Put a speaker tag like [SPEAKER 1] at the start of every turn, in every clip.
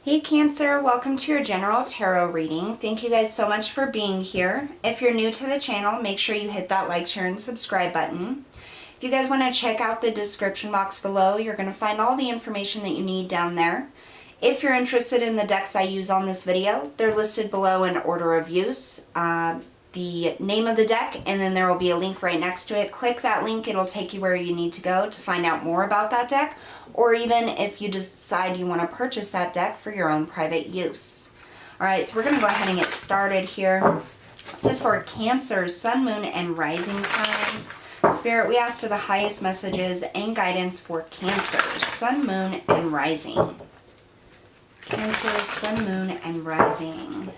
[SPEAKER 1] Hey Cancer, welcome to your general tarot reading. Thank you guys so much for being here. If you're new to the channel, make sure you hit that like, share, and subscribe button. If you guys want to check out the description box below, you're going to find all the information that you need down there. If you're interested in the decks I use on this video, they're listed below in order of use. The name of the deck, and then there will be a link right next to it. Click that link, it'll take you where you need to go to find out more about that deck, or even if you decide you want to purchase that deck for your own private use. Alright, so we're going to go ahead and get started here. This is for Cancer, Sun, Moon, and Rising signs. Spirit, we ask for the highest messages and guidance for Cancer, Sun, Moon, and Rising. Cancer, Sun, Moon, and Rising.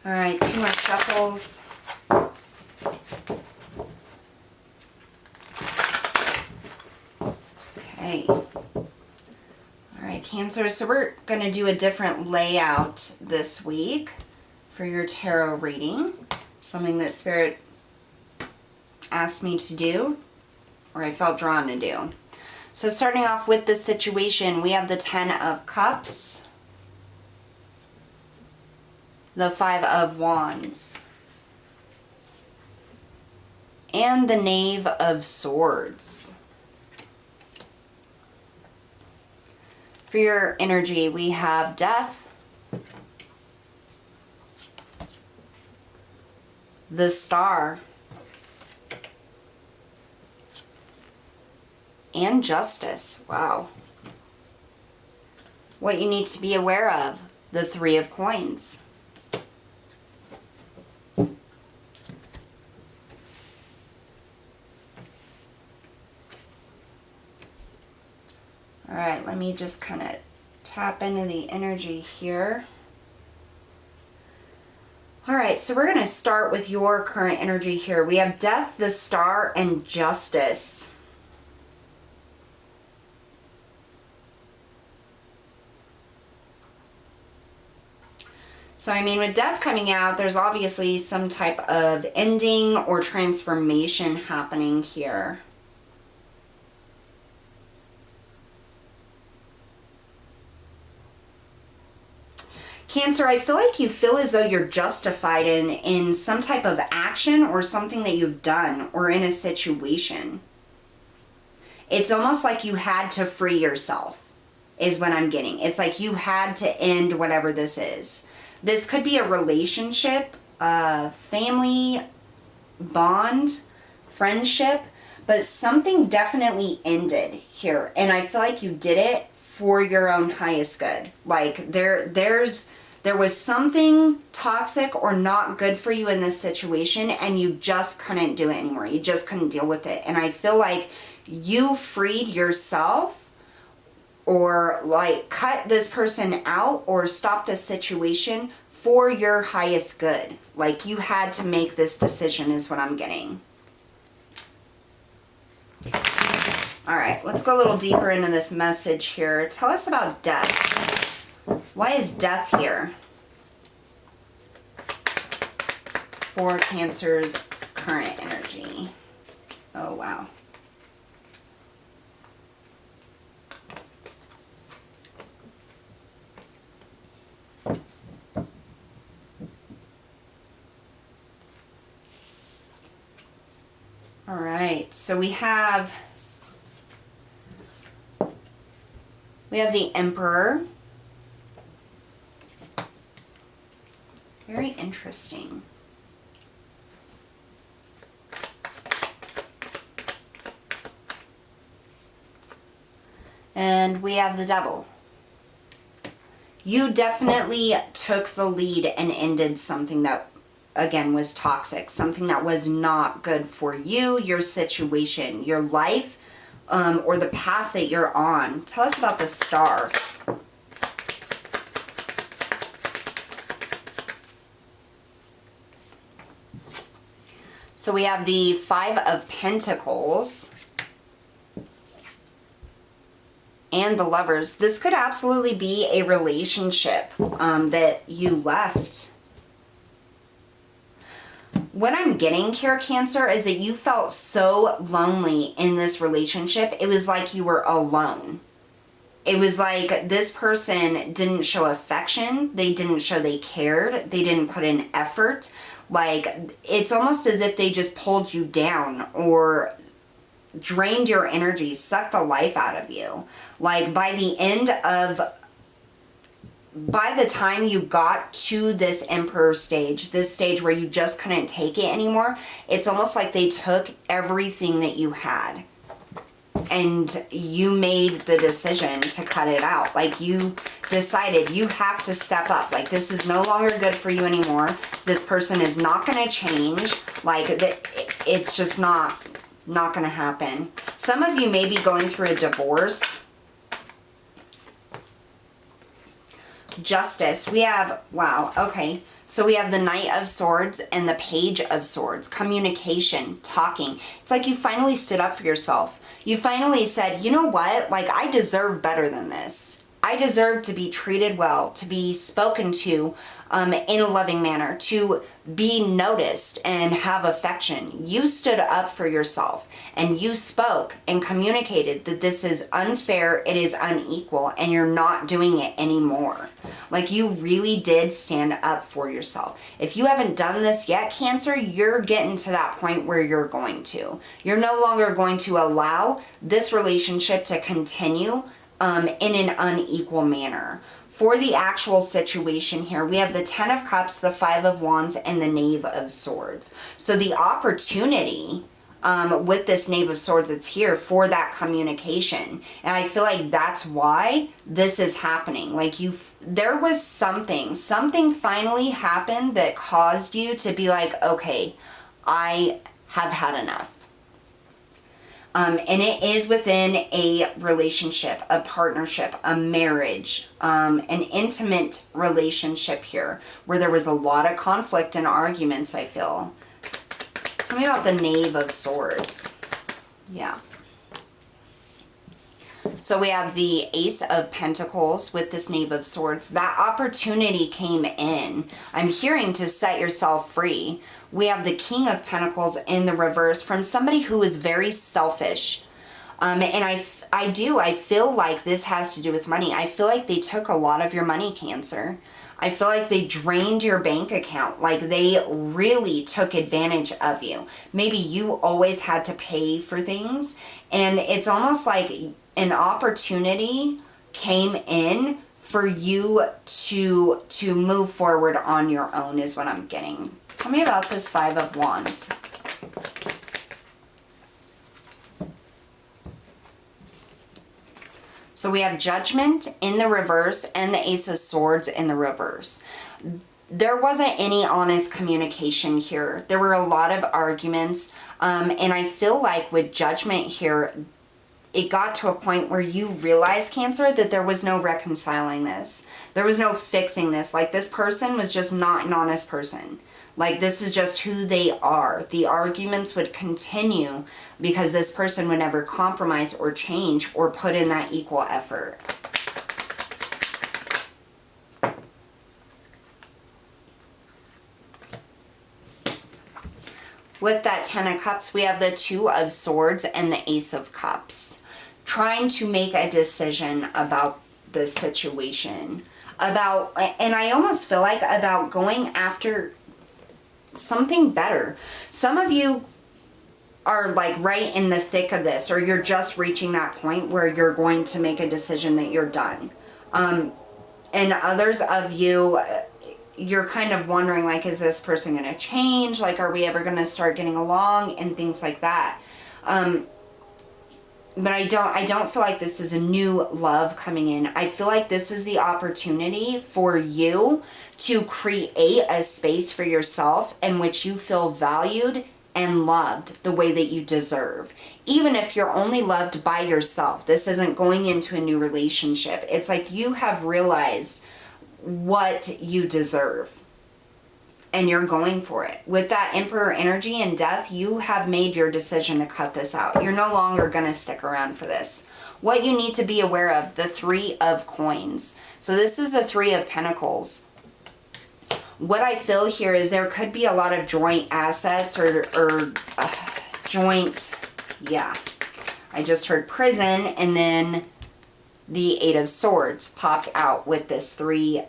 [SPEAKER 1] Alright, 2 more shuffles. Okay. Alright, Cancer, so we're going to do a different layout this week for your tarot reading. Something that Spirit asked me to do, or I felt drawn to do. So starting off with the situation, we have the 10 of Cups, the 5 of Wands, and the Knave of Swords. For your energy, we have Death, the Star, and Justice. Wow. What you need to be aware of, the 3 of Coins. Alright, let me just kind of tap into the energy here. Alright, so we're going to start with your current energy here. We have Death, the Star, and Justice. So, I mean, with Death coming out, there's obviously some type of ending or transformation happening here. Cancer, I feel like you feel as though you're justified in some type of action or something that you've done or in a situation. It's almost like you had to free yourself, is what I'm getting. It's like you had to end whatever this is. This could be a relationship, a family bond, friendship, but something definitely ended here. And I feel like you did it for your own highest good. Like there was something toxic or not good for you in this situation, and you just couldn't do it anymore. You just couldn't deal with it. And I feel like you freed yourself, or like cut this person out or stop this situation for your highest good. Like you had to make this decision is what I'm getting. All right, let's go a little deeper into this message here. Tell us about Death. Why is Death here for Cancer's current energy? Oh, wow. All right, so we have the Emperor. Very interesting. And we have the Devil. You definitely took the lead and ended something that, again, was toxic. Something that was not good for you, your situation, your life, or the path that you're on. Tell us about the Star. So we have the 5 of Pentacles. and the Lovers. This could absolutely be a relationship that you left What I'm getting here, Cancer, is that you felt so lonely in this relationship. It was like you were alone. It was like this person didn't show affection. They didn't show they cared. They didn't put in effort. Like, it's almost as if they just pulled you down or drained your energy, sucked the life out of you. Like, by the time you got to this Emperor stage, this stage where you just couldn't take it anymore, it's almost like they took everything that you had and you made the decision to cut it out. Like, you decided you have to step up. Like, this is no longer good for you anymore. This person is not going to change. Like, it's just not going to happen. Some of you may be going through a divorce. Justice. We have, wow, okay. So we have the Knight of Swords and the Page of Swords. Communication, talking. It's like you finally stood up for yourself. You finally said, you know what? Like, I deserve better than this. I deserve to be treated well, to be spoken to in a loving manner, to be noticed and have affection. You stood up for yourself and you spoke and communicated that this is unfair, it is unequal, and you're not doing it anymore. Like, you really did stand up for yourself. If you haven't done this yet, Cancer, you're getting to that point where you're going to. You're no longer going to allow this relationship to continue in an unequal manner. For the actual situation here, we have the Ten of Cups, the Five of Wands, and the Knave of Swords. So the opportunity with this Knave of Swords, it's here for that communication. And I feel like that's why this is happening. Like, there was something finally happened that caused you to be like, okay, I have had enough. And it is within a relationship, a partnership, a marriage, an intimate relationship here where there was a lot of conflict and arguments, I feel. Tell me about the Knave of Swords. Yeah. So we have the Ace of Pentacles with this Knave of Swords. That opportunity came in. I'm hearing to set yourself free. We have the King of Pentacles in the reverse from somebody who is very selfish. And I feel like this has to do with money. I feel like they took a lot of your money, Cancer. I feel like they drained your bank account. Like, they really took advantage of you. Maybe you always had to pay for things. And it's almost like an opportunity came in for you to move forward on your own is what I'm getting. Tell me about this Five of Wands. So we have Judgment in the reverse and the Ace of Swords in the reverse. There wasn't any honest communication here. There were a lot of arguments. And I feel like with Judgment here, it got to a point where you realized, Cancer, that there was no reconciling this. There was no fixing this. Like, this person was just not an honest person. Like, this is just who they are. The arguments would continue because this person would never compromise or change or put in that equal effort. With that Ten of Cups, we have the Two of Swords and the Ace of Cups. Trying to make a decision about the situation. And I almost feel like about going after something better. Some of you are like right in the thick of this, or you're just reaching that point where you're going to make a decision that you're done. And others of you, you're kind of wondering, like, is this person going to change? Like, are we ever going to start getting along and things like that? But I don't feel like this is a new love coming in. I feel like this is the opportunity for you to create a space for yourself in which you feel valued and loved the way that you deserve. Even if you're only loved by yourself, this isn't going into a new relationship. It's like you have realized what you deserve and you're going for it. With that Emperor energy and death, you have made your decision to cut this out. You're no longer going to stick around for this. What you need to be aware of, the Three of Coins. So this is the Three of Pentacles. what I feel here is there could be a lot of joint assets or joint, yeah. I just heard prison, and then the Eight of Swords popped out with this 3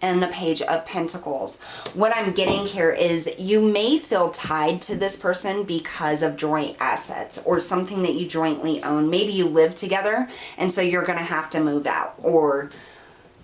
[SPEAKER 1] and the Page of Pentacles. What I'm getting here is you may feel tied to this person because of joint assets or something that you jointly own. Maybe you live together, and so you're going to have to move out or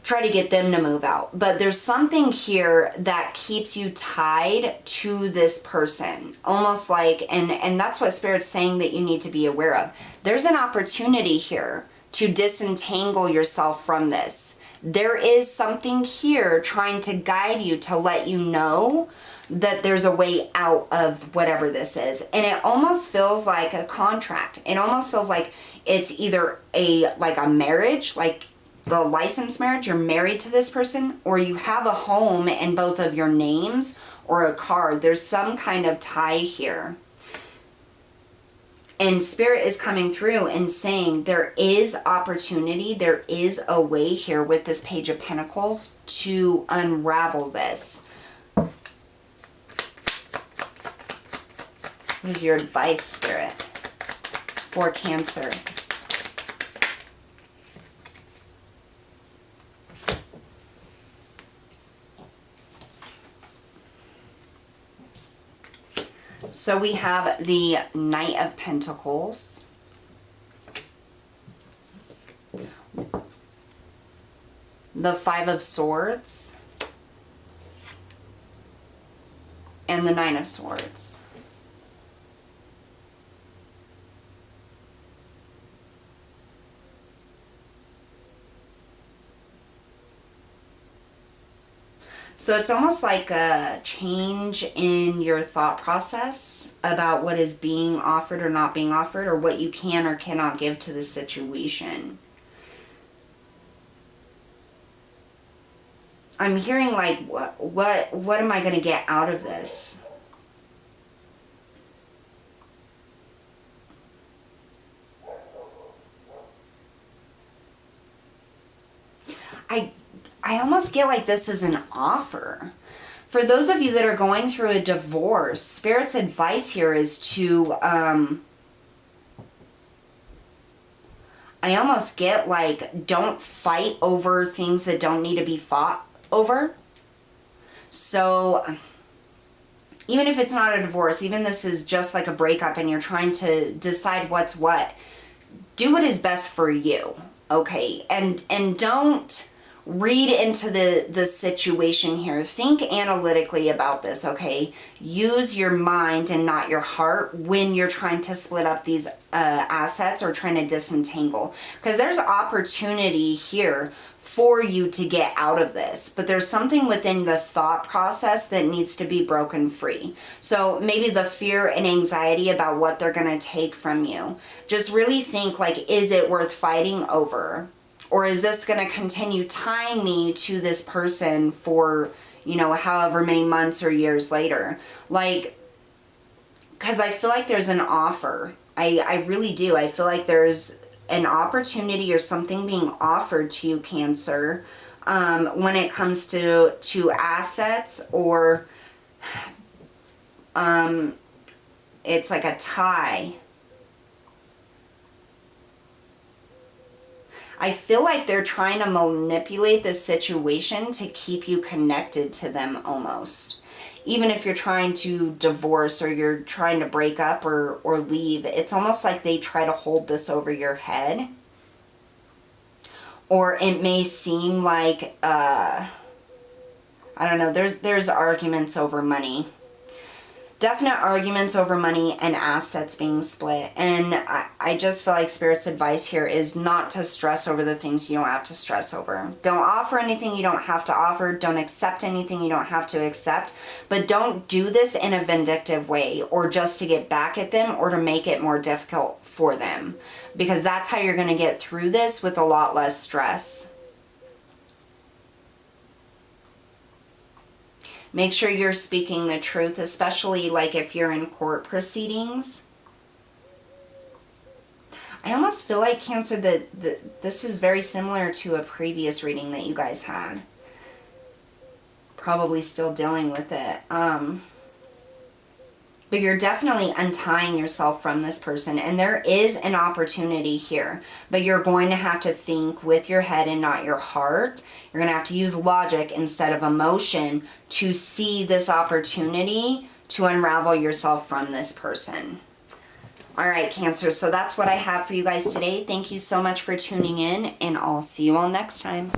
[SPEAKER 1] try to get them to move out. But there's something here that keeps you tied to this person. Almost like, and that's what Spirit's saying that you need to be aware of. There's an opportunity here to disentangle yourself from this. There is something here trying to guide you to let you know that there's a way out of whatever this is. And it almost feels like a contract. It almost feels like it's either like a marriage, like the licensed marriage, you're married to this person, or you have a home in both of your names, or a car. There's some kind of tie here. And Spirit is coming through and saying there is opportunity, there is a way here with this Page of Pentacles to unravel this. What is your advice, Spirit, for Cancer? So we have the Knight of Pentacles, the Five of Swords, and the Nine of Swords. So it's almost like a change in your thought process about what is being offered or not being offered, or what you can or cannot give to the situation. I'm hearing like, what am I going to get out of this? I almost get like this is an offer. For those of you that are going through a divorce, Spirit's advice here is to, I almost get like, don't fight over things that don't need to be fought over. So even if it's not a divorce, even this is just like a breakup and you're trying to decide what's what, do what is best for you, okay? And don't read into the situation here. Think analytically about this, okay? Use your mind and not your heart when you're trying to split up these assets or trying to disentangle. Because there's opportunity here for you to get out of this. But there's something within the thought process that needs to be broken free. So maybe the fear and anxiety about what they're going to take from you. Just really think like, is it worth fighting over? Or is this going to continue tying me to this person for, you know, however many months or years later? Like, because I feel like there's an offer. I really do. I feel like there's an opportunity or something being offered to you, Cancer, when it comes to assets, or it's like a tie. I feel like they're trying to manipulate this situation to keep you connected to them almost. Even if you're trying to divorce or you're trying to break up or leave, it's almost like they try to hold this over your head. Or it may seem like, I don't know, there's arguments over money. Definite arguments over money and assets being split. And I just feel like Spirit's advice here is not to stress over the things you don't have to stress over. Don't offer anything you don't have to offer. Don't accept anything you don't have to accept. But don't do this in a vindictive way or just to get back at them or to make it more difficult for them. Because that's how you're going to get through this with a lot less stress. Make sure you're speaking the truth, especially like if you're in court proceedings. I almost feel like, Cancer, that this is very similar to a previous reading that you guys had. probably still dealing with it. But you're definitely untying yourself from this person. And there is an opportunity here. But you're going to have to think with your head and not your heart. You're going to have to use logic instead of emotion to see this opportunity to unravel yourself from this person. All right, Cancer. So that's what I have for you guys today. Thank you so much for tuning in. And I'll see you all next time.